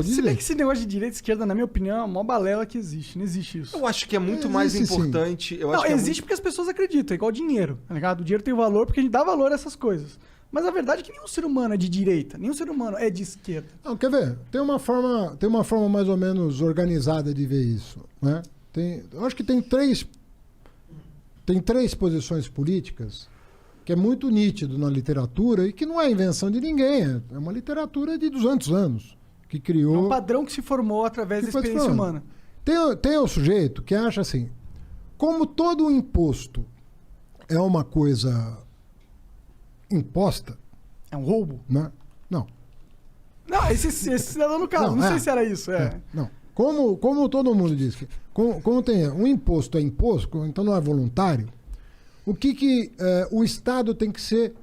Se bem que esse negócio de direita e esquerda, na minha opinião, é a maior balela que existe. Não existe isso. Eu acho que é muito mais importante... Eu acho que existe porque as pessoas acreditam, é igual dinheiro, tá ligado? O dinheiro tem valor porque a gente dá valor a essas coisas. Mas a verdade é que nenhum ser humano é de direita, nenhum ser humano é de esquerda. Não, quer ver? Tem uma forma mais ou menos organizada de ver isso, né? Eu acho que tem três posições políticas que é muito nítido na literatura e que não é invenção de ninguém, é uma literatura de 200 anos que criou... É um padrão que se formou através da experiência humana. Tem o sujeito que acha assim, como todo imposto é uma coisa imposta... É um roubo? Né? Não. Não, esse cidadão no caso, não sei se era isso. Não. Como todo mundo diz, como tem um imposto é imposto, então não é voluntário, o que o Estado tem que ser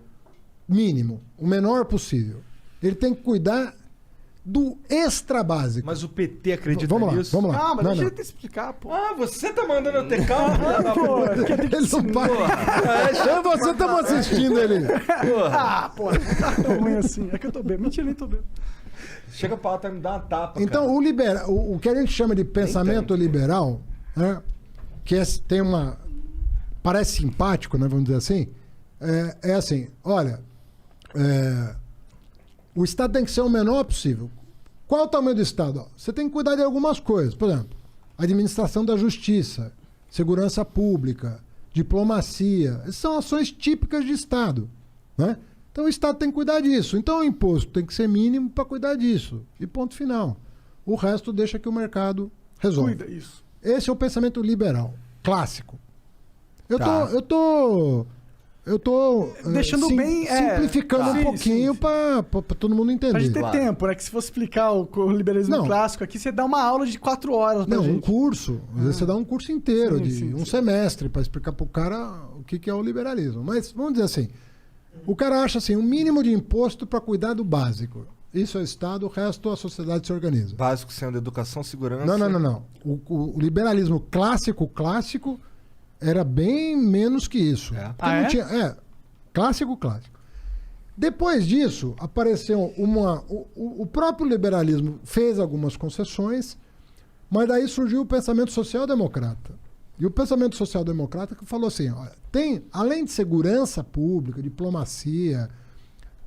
mínimo, o menor possível. Ele tem que cuidar do extra básico. Mas o PT acredita nisso? Vamos lá. Ah, mas deixa ele te explicar, pô. Ah, você tá mandando eu ter calma? Pô, Ele não para. Você estamos assistindo ele. Pô, não tá tão ruim assim. É que eu tô bem. Mentira, nem tô bem. Chega pra lá, tá me dando uma tapa, então, cara. o que a gente chama de pensamento liberal, né, que tem uma... Parece simpático, né, vamos dizer assim, é assim, olha, o Estado tem que ser o menor possível. Qual é o tamanho do Estado? Você tem que cuidar de algumas coisas, por exemplo, administração da justiça, segurança pública, diplomacia, essas são ações típicas de Estado, né? Então o Estado tem que cuidar disso. Então o imposto tem que ser mínimo para cuidar disso. E ponto final. O resto deixa que o mercado resolve. Cuida isso. Esse é o pensamento liberal, clássico. Eu tô deixando bem simplificando um pouquinho para todo mundo entender. Pra gente ter tempo, né? Que se fosse explicar o liberalismo clássico aqui, você dá uma aula de 4 horas pra gente. Um curso. Às vezes você dá um curso inteiro, um semestre, para explicar pro cara o que é o liberalismo. Mas vamos dizer assim, o cara acha assim, um mínimo de imposto para cuidar do básico. Isso é o Estado, o resto a sociedade se organiza. Básico sendo educação, segurança... Não. O liberalismo clássico era bem menos que isso. Não tinha, clássico. Depois disso, apareceu o próprio liberalismo fez algumas concessões, mas daí surgiu o pensamento social-democrata. E o pensamento social-democrata que falou assim, olha, além de segurança pública, diplomacia,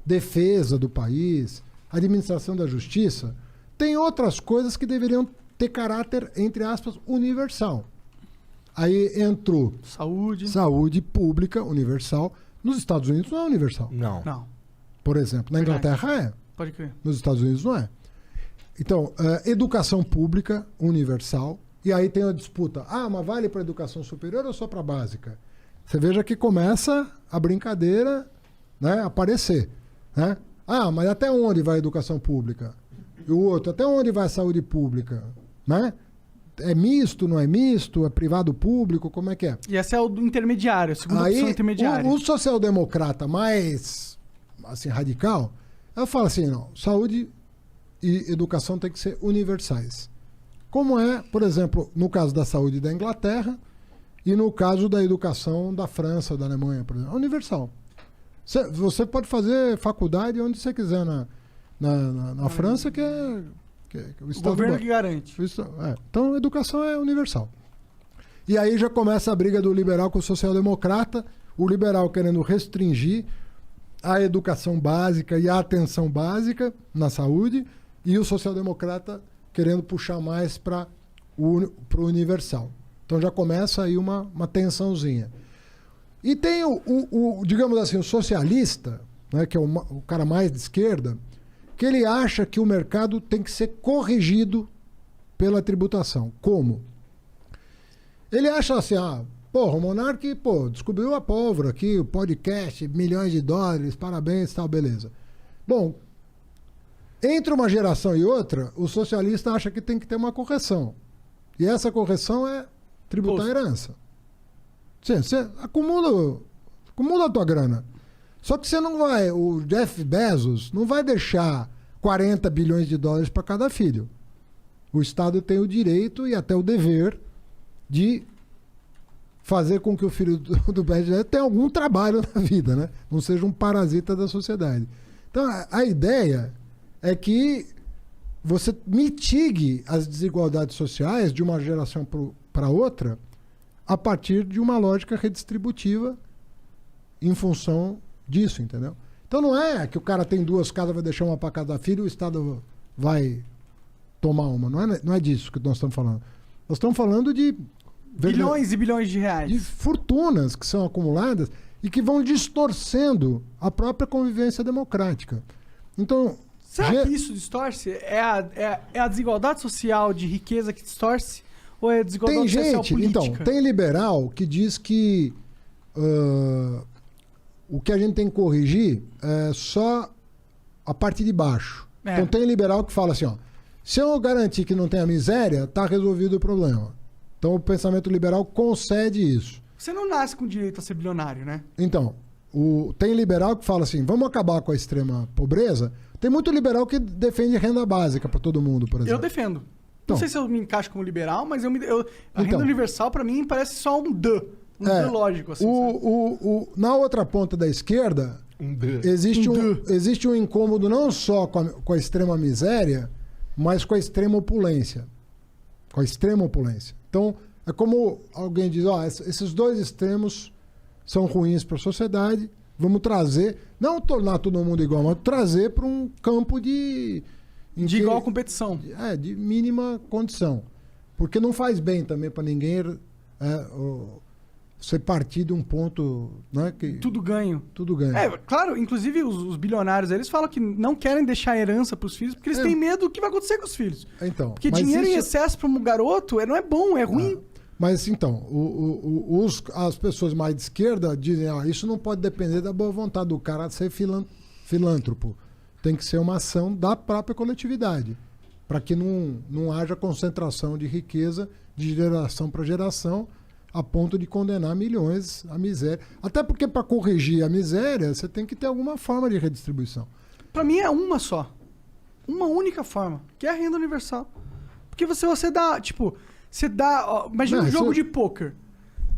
defesa do país, administração da justiça, tem outras coisas que deveriam ter caráter, entre aspas, universal. Aí entrou saúde pública universal. Nos Estados Unidos não é universal. Não. Por exemplo, na Inglaterra é. Pode crer. Nos Estados Unidos não é. Então, educação pública universal. E aí tem a disputa. Mas vale para educação superior ou só para básica? Você veja que começa a brincadeira, né, aparecer. Né? Mas até onde vai a educação pública? E o outro, até onde vai a saúde pública? Né? É misto, não é misto? É privado público? Como é que é? E esse é o intermediário, a segunda opção intermediária. O social-democrata mais assim, radical, ela fala assim, não, saúde e educação tem que ser universais. Como é, por exemplo, no caso da saúde da Inglaterra e no caso da educação da França ou da Alemanha, por exemplo. É universal. Você pode fazer faculdade onde você quiser na França, que é o Estado... O governo que garante. Então, a educação é universal. E aí já começa a briga do liberal com o social-democrata, o liberal querendo restringir a educação básica e a atenção básica na saúde, e o social-democrata querendo puxar mais para o universal. Então já começa aí uma tensãozinha. E tem digamos assim, o socialista, né, que é o cara mais de esquerda, que ele acha que o mercado tem que ser corrigido pela tributação. Como? Ele acha assim, o Monark, descobriu a pólvora aqui, o podcast, milhões de dólares, parabéns, tal, beleza. Bom, entre uma geração e outra, o socialista acha que tem que ter uma correção. E essa correção é tributar a herança. Você acumula a tua grana. Só que você não vai, o Jeff Bezos não vai deixar 40 bilhões de dólares para cada filho. O Estado tem o direito e até o dever de fazer com que o filho do Bezos tenha algum trabalho na vida, né? Não seja um parasita da sociedade. Então, a ideia é que você mitigue as desigualdades sociais de uma geração para outra a partir de uma lógica redistributiva em função disso, entendeu? Então não é que o cara tem 2 casas, vai deixar uma para cada filho e o Estado vai tomar uma. Não é disso que nós estamos falando. Nós estamos falando de... Bilhões e bilhões de reais. De fortunas que são acumuladas e que vão distorcendo a própria convivência democrática. Então... Será que isso distorce? É a desigualdade social de riqueza que distorce? Ou é a desigualdade social política? Então, tem liberal que diz que o que a gente tem que corrigir é só a parte de baixo. É. Então tem liberal que fala assim, ó, se eu garantir que não tem a miséria, está resolvido o problema. Então o pensamento liberal concede isso. Você não nasce com direito a ser bilionário, né? Então, tem liberal que fala assim, vamos acabar com a extrema pobreza. Tem muito liberal que defende renda básica para todo mundo, por exemplo. Eu defendo. Então. Não sei se eu me encaixo como liberal, mas a renda universal, para mim, parece só um D lógico. Assim, na outra ponta da esquerda, existe um incômodo não só com a extrema miséria, mas com a extrema opulência. Com a extrema opulência. Então, é como alguém diz, esses 2 extremos são ruins para a sociedade, vamos trazer, não tornar todo mundo igual, mas trazer para um campo de igual competição. De mínima condição. Porque não faz bem também para ninguém você partir de um ponto... Né, que tudo ganho. Tudo ganho. Claro, inclusive os bilionários, eles falam que não querem deixar herança para os filhos, porque eles têm medo do que vai acontecer com os filhos. Então, porque dinheiro em excesso para um garoto não é bom, é ruim. Mas então, as pessoas mais de esquerda dizem, isso não pode depender da boa vontade do cara ser filântropo. Tem que ser uma ação da própria coletividade, para que não haja concentração de riqueza de geração para geração, a ponto de condenar milhões à miséria. Até porque para corrigir a miséria, você tem que ter alguma forma de redistribuição. Para mim é uma só. Uma única forma, que é a renda universal. Porque você dá, imagina um jogo de pôquer.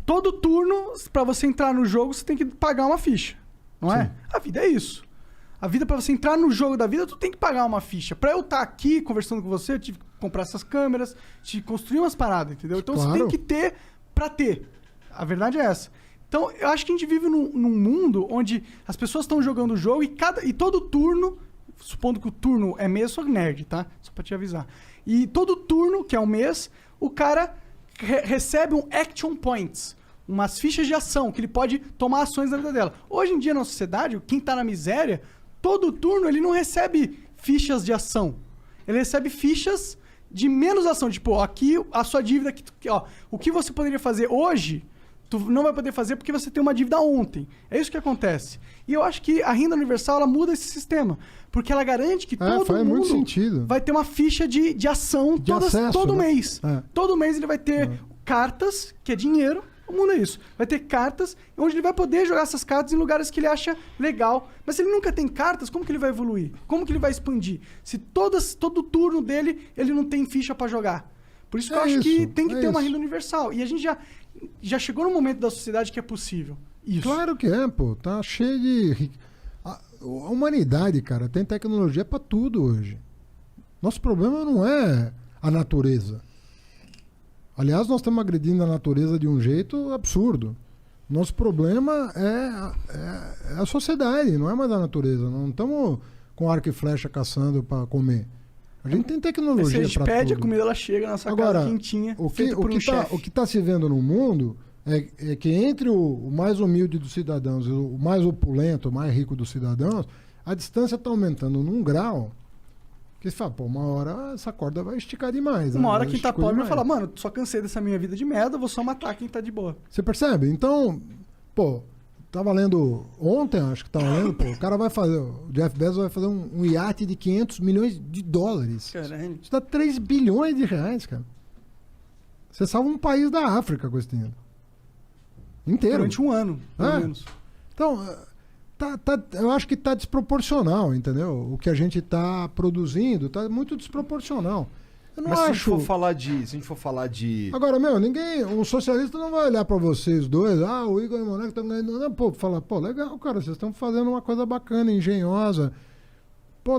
Todo turno, para você entrar no jogo, você tem que pagar uma ficha. Não é? A vida é isso. A vida, para você entrar no jogo da vida, tu tem que pagar uma ficha. Para eu estar aqui conversando com você, eu tive que comprar essas câmeras, tive que construir umas paradas, entendeu? Então você tem que ter para ter. A verdade é essa. Então, eu acho que a gente vive num mundo onde as pessoas estão jogando o jogo e todo turno, supondo que o turno é mês, eu sou nerd, tá? Só pra te avisar. E todo turno, que é um mês, o cara recebe um action points, umas fichas de ação, que ele pode tomar ações na vida dela. Hoje em dia, na sociedade, quem tá na miséria, todo turno ele não recebe fichas de ação. Ele recebe fichas de menos ação. Tipo, aqui a sua dívida, o que você poderia fazer hoje, tu não vai poder fazer porque você tem uma dívida ontem. É isso que acontece. E eu acho que a renda universal, ela muda esse sistema. Porque ela garante que todo mundo vai ter uma ficha de ação todo mês. Todo mês ele vai ter cartas, que é dinheiro. O mundo é isso. Vai ter cartas onde ele vai poder jogar essas cartas em lugares que ele acha legal. Mas se ele nunca tem cartas, como que ele vai evoluir? Como que ele vai expandir? Se todo turno dele, ele não tem ficha para jogar. Por isso que eu acho que tem que ter uma renda universal. E a gente já chegou no momento da sociedade que é possível. Isso. Claro que é, pô. Tá cheio de... A humanidade, cara, tem tecnologia para tudo hoje. Nosso problema não é a natureza. Aliás, nós estamos agredindo a natureza de um jeito absurdo. Nosso problema é a sociedade, não é mais a natureza. Não estamos com arco e flecha caçando para comer. A gente tem tecnologia para tudo. Se a gente pede, a comida ela chega na nossa casa quentinha, feita por um chefe. O que está se vendo no mundo é que entre o mais humilde dos cidadãos e o mais opulento, o mais rico dos cidadãos, a distância está aumentando num grau que você fala, uma hora essa corda vai esticar demais. Uma hora quem tá pobre vai falar, mano, só cansei dessa minha vida de merda, vou só matar quem tá de boa. Você percebe? Então, tava lendo ontem, acho que tava lendo, o cara vai fazer, o Jeff Bezos vai fazer um iate de 500 milhões de dólares. Caralho. Isso dá 3 bilhões de reais, cara. Você salva um país da África com esse dinheiro. Inteiro. Durante um ano, pelo menos. Então, eu acho que está desproporcional, entendeu? O que a gente está produzindo está muito desproporcional. Eu não acho... se a gente for falar de... Agora, um socialista não vai olhar para vocês dois, o Igor e o Monarca estão ganhando... Não, falar, legal, cara, vocês estão fazendo uma coisa bacana, engenhosa.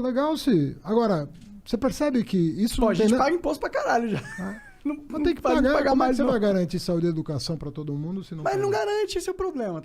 Legal se... Agora, Você percebe que isso Pô, não a gente tem paga imposto pra caralho já. Não, Não tem que faz pagar. Como é que mais, você não. vai garantir saúde e educação para todo mundo se não Mas paga? não garante, esse é o problema.